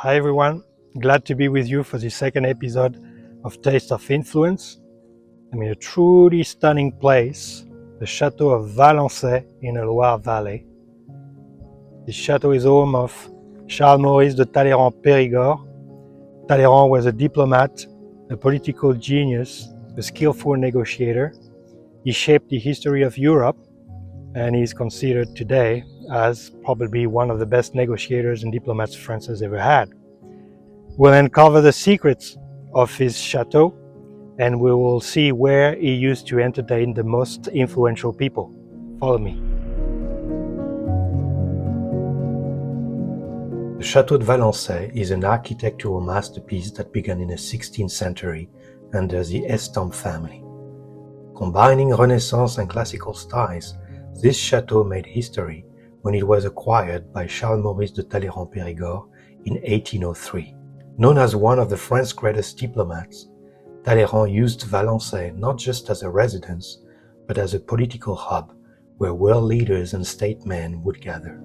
Hi everyone, glad to be with you for the second episode of Taste of Influence. I'm in a truly stunning place, the Château of Valençay in the Loire Valley. This chateau is home of Charles Maurice de Talleyrand-Périgord. Talleyrand was a diplomat, a political genius, a skillful negotiator. He shaped the history of Europe and is considered today as probably one of the best negotiators and diplomats France has ever had. We'll uncover the secrets of his chateau and we will see where he used to entertain the most influential people. Follow me. The Château de Valençay is an architectural masterpiece that began in the 16th century under the Estampes family. Combining Renaissance and classical styles, this chateau made history when it was acquired by Charles Maurice de Talleyrand-Périgord in 1803. Known as one of the France's greatest diplomats, Talleyrand used Valençay not just as a residence, but as a political hub where world leaders and statesmen would gather.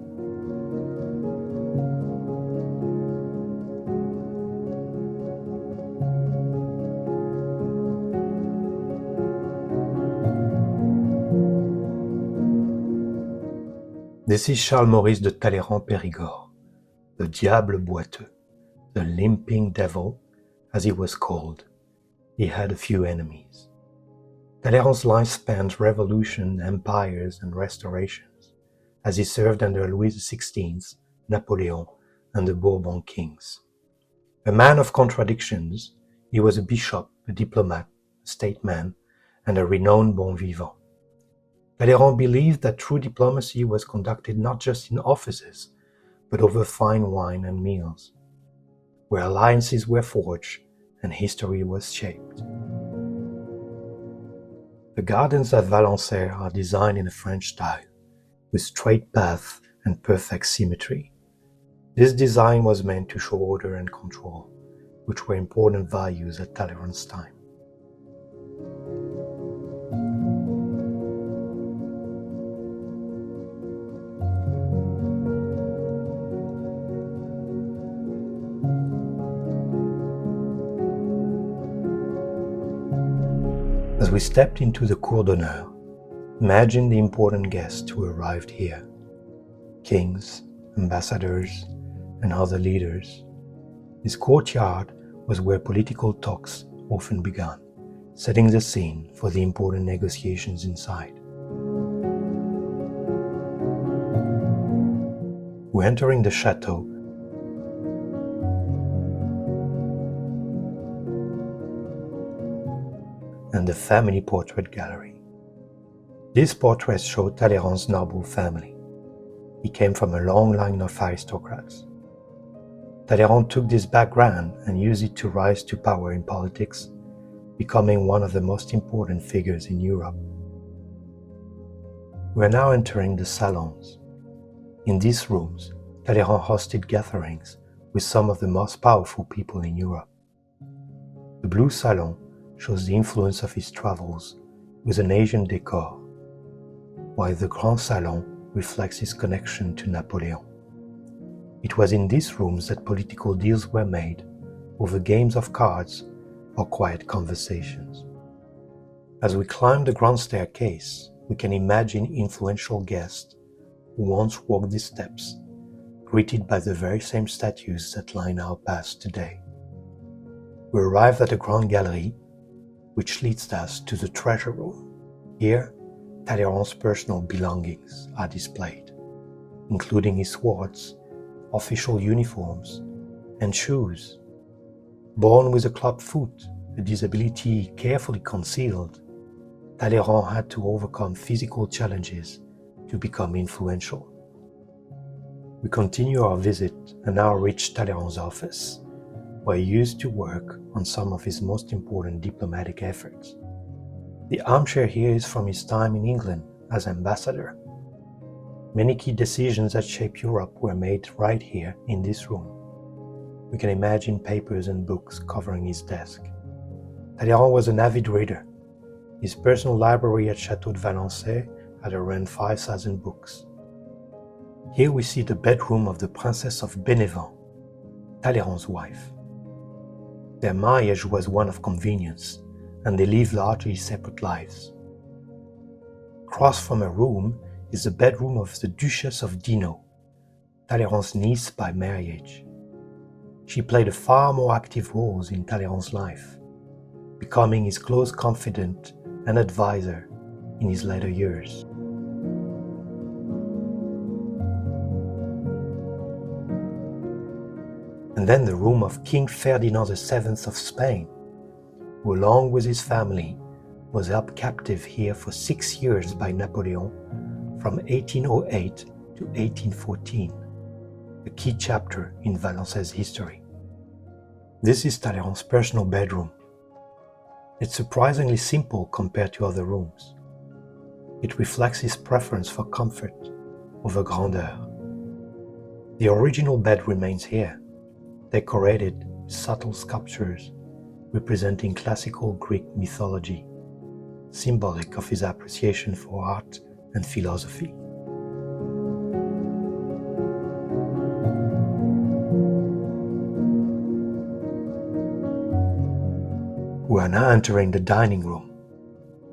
This is Charles Maurice de Talleyrand-Périgord, the Diable Boiteux, the limping devil, as he was called. He had a few enemies. Talleyrand's life spanned revolution, empires, and restorations, as he served under Louis XVI, Napoleon, and the Bourbon kings. A man of contradictions, he was a bishop, a diplomat, a statesman, and a renowned bon vivant. Talleyrand believed that true diplomacy was conducted not just in offices, but over fine wine and meals, where alliances were forged and history was shaped. The gardens at Valençay are designed in a French style, with straight paths and perfect symmetry. This design was meant to show order and control, which were important values at Talleyrand's time. As we stepped into the Cour d'Honneur, imagine the important guests who arrived here. Kings, ambassadors, and other leaders. This courtyard was where political talks often began, setting the scene for the important negotiations inside. We're entering the chateau, and the family portrait gallery. These portraits show Talleyrand's noble family. He came from a long line of aristocrats. Talleyrand took this background and used it to rise to power in politics, becoming one of the most important figures in Europe. We are now entering the salons. In these rooms, Talleyrand hosted gatherings with some of the most powerful people in Europe. The Blue Salon shows the influence of his travels with an Asian decor, while the Grand Salon reflects his connection to Napoleon. It was in these rooms that political deals were made over games of cards or quiet conversations. As we climb the grand staircase, we can imagine influential guests who once walked these steps, greeted by the very same statues that line our paths today. We arrive at the Grand Gallery, which leads us to the treasure room. Here, Talleyrand's personal belongings are displayed, including his swords, official uniforms, and shoes. Born with a club foot, a disability carefully concealed, Talleyrand had to overcome physical challenges to become influential. We continue our visit and now reach Talleyrand's office, where he used to work on some of his most important diplomatic efforts. The armchair here is from his time in England as ambassador. Many key decisions that shaped Europe were made right here in this room. We can imagine papers and books covering his desk. Talleyrand was an avid reader. His personal library at Château de Valençay had around 5,000 books. Here we see the bedroom of the Princess of Bénévent. Talleyrand's wife. Their marriage was one of convenience, and they lived largely separate lives. Across from her room is the bedroom of the Duchess of Dino, Talleyrand's niece by marriage. She played a far more active role in Talleyrand's life, becoming his close confidant and advisor in his later years. And then the room of King Ferdinand VII of Spain, who along with his family was held captive here for 6 years by Napoleon from 1808 to 1814, a key chapter in Valençay's history. This is Talleyrand's personal bedroom. It's surprisingly simple compared to other rooms. It reflects his preference for comfort over grandeur. The original bed remains here, decorated with subtle sculptures representing classical Greek mythology, symbolic of his appreciation for art and philosophy. We are now entering the dining room,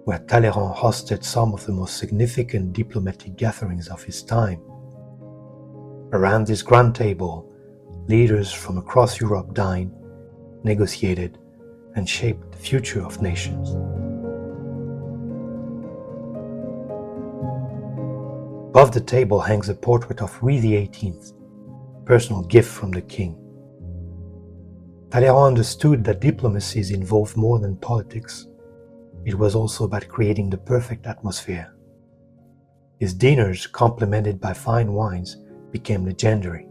where Talleyrand hosted some of the most significant diplomatic gatherings of his time. Around this grand table, leaders from across Europe dined, negotiated, and shaped the future of nations. Above the table hangs a portrait of Louis XVIII, a personal gift from the king. Talleyrand understood that diplomacies involved more than politics. It was also about creating the perfect atmosphere. His dinners, complemented by fine wines, became legendary.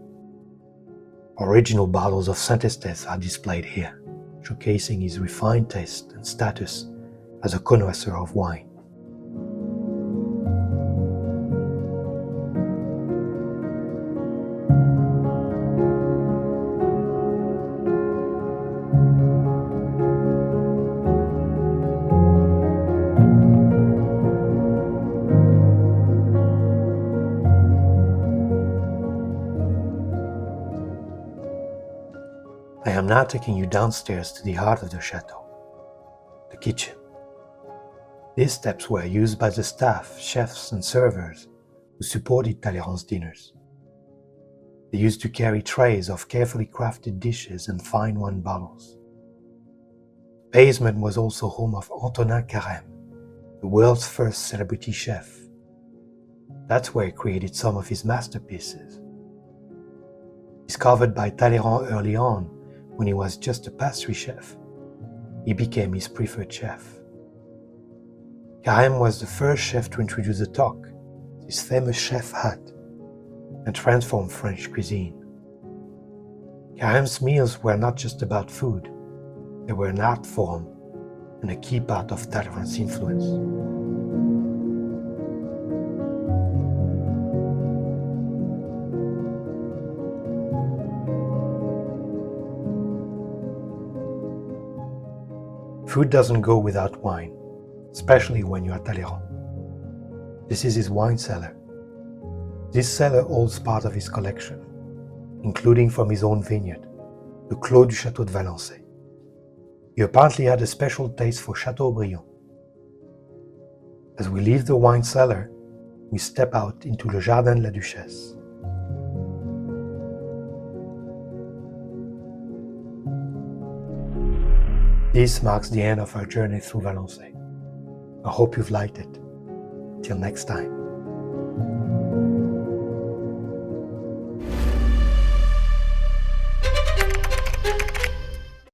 Original bottles of Saint-Estèphe are displayed here, showcasing his refined taste and status as a connoisseur of wine. I am now taking you downstairs to the heart of the chateau, the kitchen. These steps were used by the staff, chefs and servers who supported Talleyrand's dinners. They used to carry trays of carefully crafted dishes and fine wine bottles. The basement was also home of Antonin Carême, the world's first celebrity chef. That's where he created some of his masterpieces. Discovered by Talleyrand early on, when he was just a pastry chef, he became his preferred chef. Carême was the first chef to introduce the toque, his famous chef hat, and transform French cuisine. Carême's meals were not just about food, they were an art form and a key part of Talleyrand's influence. Food doesn't go without wine, especially when you are Talleyrand. This is his wine cellar. This cellar holds part of his collection, including from his own vineyard, the Clos du Château de Valençay. He apparently had a special taste for Chateaubriand. As we leave the wine cellar, we step out into Le Jardin de la Duchesse. This marks the end of our journey through Valençay. I hope you've liked it. Till next time.